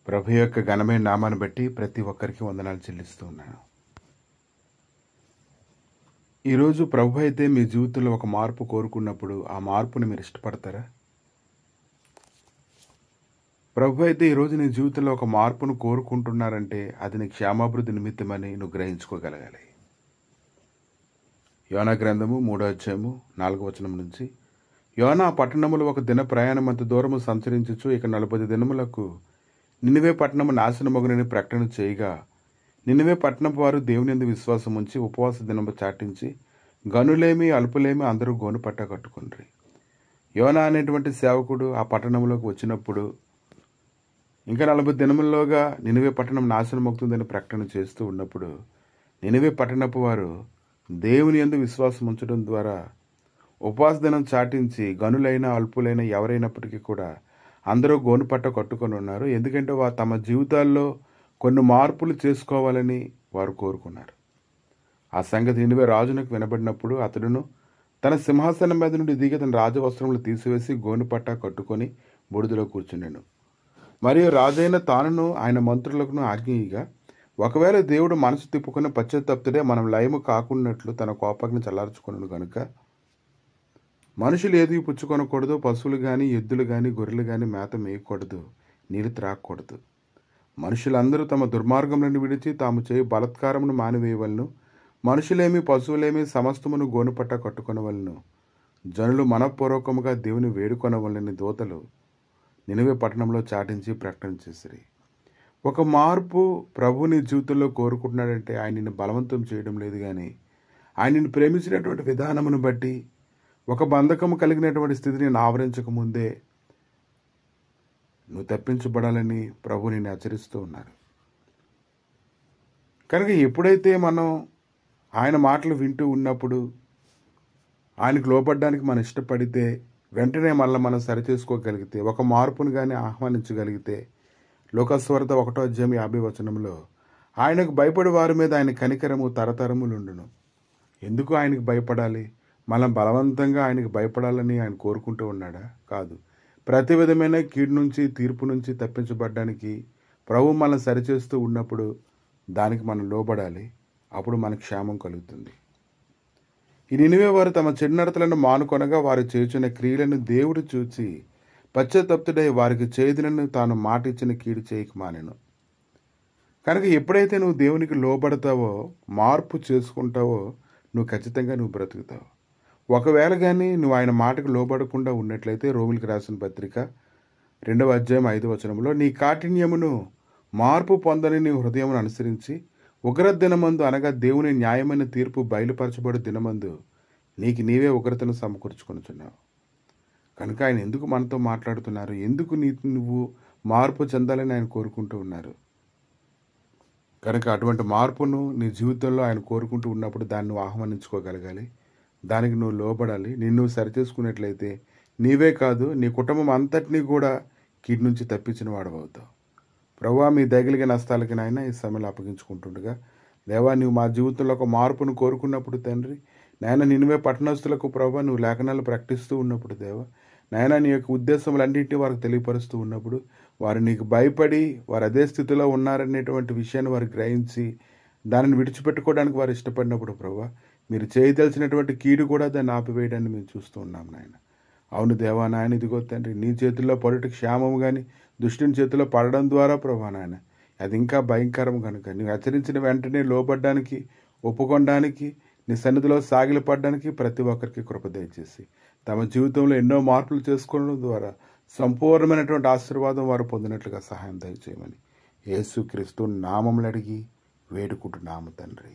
ప్రభు యొక్క ఘనమైన నామాన్ని బట్టి ప్రతి ఒక్కరికి వందనాలు చెల్లిస్తూ ఉన్నాను. ఈరోజు ప్రభు అయితే మీ జీవితంలో ఒక మార్పు కోరుకున్నప్పుడు ఆ మార్పుని మీరు ఇష్టపడతారా? ప్రభు అయితే ఈరోజు నీ జీవితంలో ఒక మార్పును కోరుకుంటున్నారంటే అది నీ క్షేమాభివృద్ధి నిమిత్తమని నువ్వు గ్రహించుకోగలగాలి. యోనా గ్రంథము 3వ అధ్యాయము 4వ వచనం నుంచి, యోనా పట్టణములు ఒక దిన ప్రయాణమంత దూరము సంచరించుచు ఇక 40 దినములకు నినివే పట్టణము నాశనమగునని ప్రకటన చేయగా, నినివే పట్టణపు వారు దేవుని యందు విశ్వాసం ఉంచి ఉపవాస దినము చాటించి గనులేమి అల్పులేమి అందరూ గోను పట్ట కట్టుకుండ్రి. యోనా అనేటువంటి సేవకుడు ఆ పట్టణంలోకి వచ్చినప్పుడు ఇంకా 40 దినముల్లోగా నినివే పట్టణం నాశనమవుతుందని ప్రకటన చేస్తూ ఉన్నప్పుడు, నినివే పట్టణపు వారు దేవుని యందు విశ్వాసం ఉంచడం ద్వారా ఉపవాస దినం చాటించి గనులైన అల్పులైన ఎవరైనప్పటికీ కూడా అందరూ గోను పట్ట కట్టుకొని ఉన్నారు. ఎందుకంటే వారు తమ జీవితాల్లో కొన్ని మార్పులు చేసుకోవాలని వారు కోరుకున్నారు. ఆ సంగతి నినివే రాజునకు వినబడినప్పుడు అతడును తన సింహాసనం మీద నుండి దిగి తన రాజవస్త్రములు తీసివేసి గోను పట్ట కట్టుకొని బూడిదలో కూర్చున్నాను. మరియు రాజైన తానును ఆయన మంత్రులకును ఆజ్ఞయిగా, ఒకవేళ దేవుడు మనసు తిప్పుకుని పశ్చాత్తాపుడే మనం లయము కాకున్నట్లు తన కోపాగ్ని చల్లార్చుకున్నాను గనుక మనుషులు ఏది పుచ్చుకొనకూడదు, పశువులు కానీ ఎద్దులు కానీ గొర్రెలు కానీ మేత మేయకూడదు, నీళ్ళు త్రాగకూడదు. మనుషులందరూ తమ దుర్మార్గములను విడిచి తాము చేయు బలత్కారమును మానివేయవలను. మనుషులేమి పశువులేమి సమస్తమును గోనుపట్ట కట్టుకొనవలను. జనులు మనఃపూర్వకముగా దేవుని వేడుకొనవలని దూతలు నినివే పట్టణంలో చాటించి ప్రకటన చేసిరి. ఒక మార్పు ప్రభు నీ జీవితంలో కోరుకుంటున్నాడంటే ఆయన నిన్ను బలవంతం చేయడం లేదు, కానీ ఆయన నిన్ను ప్రేమించినటువంటి విధానమును బట్టి ఒక బంధకము కలిగినటువంటి స్థితిని ఆవరించకముందే నువ్వు తప్పించబడాలని ప్రభు నిన్ను హెచ్చరిస్తూ ఉన్నారు. కనుక ఎప్పుడైతే మనం ఆయన మాటలు వింటూ ఉన్నప్పుడు ఆయనకు లోపడడానికి మనం ఇష్టపడితే వెంటనే మళ్ళీ మనం సరిచేసుకోగలిగితే, ఒక మార్పును కానీ ఆహ్వానించగలిగితే, లోకస్వార్త 1వ అధ్యాయం 50వ వచనంలో ఆయనకు భయపడే వారి మీద ఆయన కనికరము తరతరములుండును. ఎందుకు ఆయనకు భయపడాలి? మనం బలవంతంగా ఆయనకు భయపడాలని ఆయన కోరుకుంటూ ఉన్నాడా? కాదు. ప్రతి విధమైన కీడు నుంచి తీర్పు నుంచి తప్పించబడ్డానికి ప్రభు మనం సరిచేస్తూ ఉన్నప్పుడు దానికి మనం లోబడాలి. అప్పుడు మనకు క్షేమం కలుగుతుంది. ఈ నినివే వారు తమ చెడునడతలను మానుకొనగా వారు చేయుచున్న క్రియలను దేవుడు చూచి పశ్చాత్తాపుడై వారికి చేదులను తాను మాట ఇచ్చిన కీడు చేయక మానెను. కనుక ఎప్పుడైతే నువ్వు దేవునికి లోబడతావో, మార్పు చేసుకుంటావో, నువ్వు ఖచ్చితంగా నువ్వు బ్రతుకుతావు. ఒకవేళ కానీ నువ్వు ఆయన మాటకు లోబడకుండా ఉన్నట్లయితే రోమిలికి రాసిన పత్రిక 2వ అధ్యాయం 5వ వచనంలో, నీ కాఠిన్యమును మార్పు పొందని నీ హృదయమును అనుసరించి ఉగ్ర దినమందు అనగా దేవుని న్యాయమైన తీర్పు బయలుపరచబడు దినమందు నీకు నీవే ఉగ్రతను సమకూర్చుకొనుచున్నావు. కనుక ఆయన ఎందుకు మనతో మాట్లాడుతున్నారు? ఎందుకు నువ్వు మార్పు చెందాలని ఆయన కోరుకుంటూ ఉన్నారు. కనుక అటువంటి మార్పును నీ జీవితంలో ఆయన కోరుకుంటూ ఉన్నప్పుడు దాన్ని నువ్వు ఆహ్వానించుకోగలగాలి. దానికి నువ్వు లోబడాలి. నిన్ను సరిచేసుకున్నట్లయితే నీవే కాదు, నీ కుటుంబం అంతటినీ కూడా కీడు నుంచి తప్పించిన వాడవుతావు. ప్రభువా, మీ దయగలిగే నష్టాలకి నాయన ఈ సమయంలో అప్పగించుకుంటుండగా, దేవా నువ్వు మా జీవితంలో ఒక మార్పును కోరుకున్నప్పుడు తండ్రి, నాయన నినివే పట్టణస్తులకు ప్రభువా నువ్వు లేఖనాలు ప్రకటిస్తూ ఉన్నప్పుడు దేవా, నాయన నీ యొక్క ఉద్దేశములన్నింటినీ వారికి తెలియపరుస్తూ ఉన్నప్పుడు వారు నీకు భయపడి వారు అదే స్థితిలో ఉన్నారనేటువంటి విషయాన్ని వారు గ్రహించి దానిని విడిచిపెట్టుకోవడానికి వారు ఇష్టపడినప్పుడు ప్రభువా, మీరు చేయదలిచినటువంటి కీడు కూడా దాన్ని ఆపివేయడాన్ని మేము చూస్తూ ఉన్నాం నాయన. అవును దేవా నాయన, ఇదిగో తండ్రి నీ చేతుల్లో పడుట క్షేమము కానీ దుష్టుని చేతిలో పడడం ద్వారా ప్రభా నాయన అది ఇంకా భయంకరం. కనుక నువ్వు హెచ్చరించిన వెంటనే లోబడ్డానికి, ఒప్పుకోవడానికి, నీ సన్నిధిలో సాగిలపడడానికి ప్రతి ఒక్కరికి కృప దయచేసి తమ జీవితంలో ఎన్నో మార్పులు చేసుకోవడం ద్వారా సంపూర్ణమైనటువంటి ఆశీర్వాదం వారు పొందినట్లుగా సహాయం దయచేయమని యేసుక్రీస్తు నామములు అడిగి వేడుకుంటున్నాము తండ్రి.